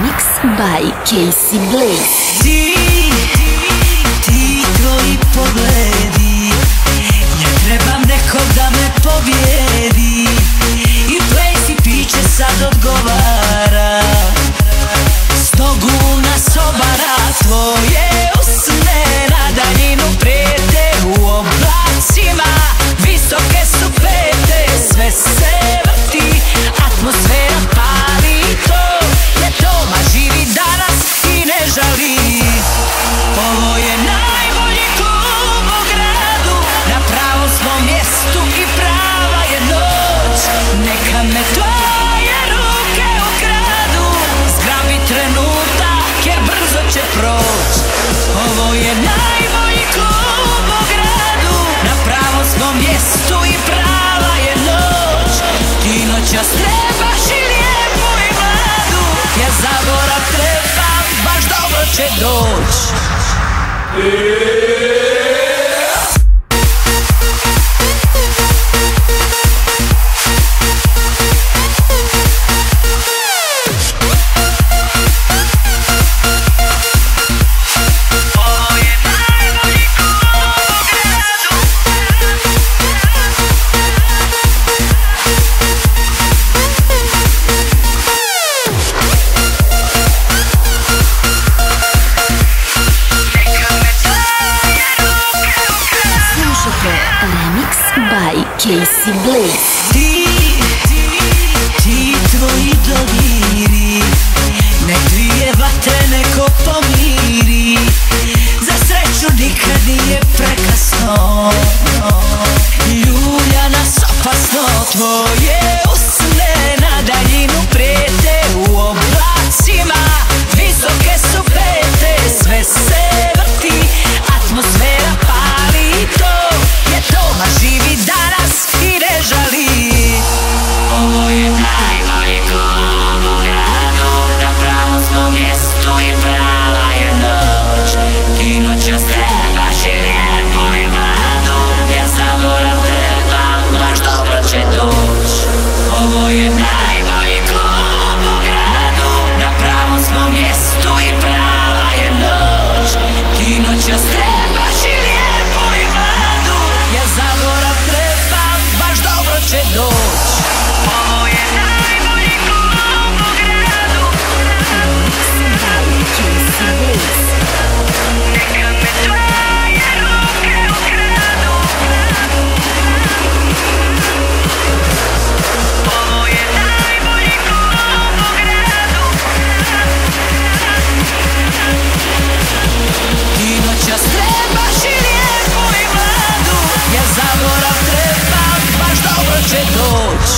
Remix by Casey Blaze. Ti tvoji pogledi, ja trebam nekog da me pobjedi. I Blaze i piće sad odgovara, s nogu nas obara. Tvoje usne na daljinu prijete, u oblacima visoke su pete. Sve se vrti, atmosfera pali, to je doma, živi danas i ne žali. Ovo je najbolji klub u gradu, na pravom smo mjestu i prava je noć. Neka me tvoje ruke ukradu, zgrabi trenutak jer brzo će proć. Ovo je najbolji klub u gradu, na pravom smo mjestu i prava je noć. Ti noćas trebaš i lijepu i mladu, ja zaborav trebam, baš dobro će doć. Remix by Casey Blaze. Ti tvoji dodiri, nek dvije vatre neko pomiri. Za sreću nikad nije prekasno, ljulja nas opasno. Tvoje usne na daljinu prijete, u oblacima visoke su pete. Sve se vrti, atmosfera pali, to je doma, živi danas i ne žali. Ovo je najbolji klub u gradu, na pravom smo mjestu i prava je noć. Ti noćas trebaš i lijepu i mladu, ja zaborav trebam, baš dobro će doć. Ovo je najbolji klub u gradu, na pravom smo mjestu i prava je noć. Ti noćas trebaš i lijepu i mladu, ja zaborav trebam, baš dobro će doć. Ovo je najbolji klub u gradu, neka me tvoje ruke ukradu. Ovo je najbolji klub u gradu, ti noćas trebaš i lijepu i mladu, ja zaborav trebam, baš dobro će doć.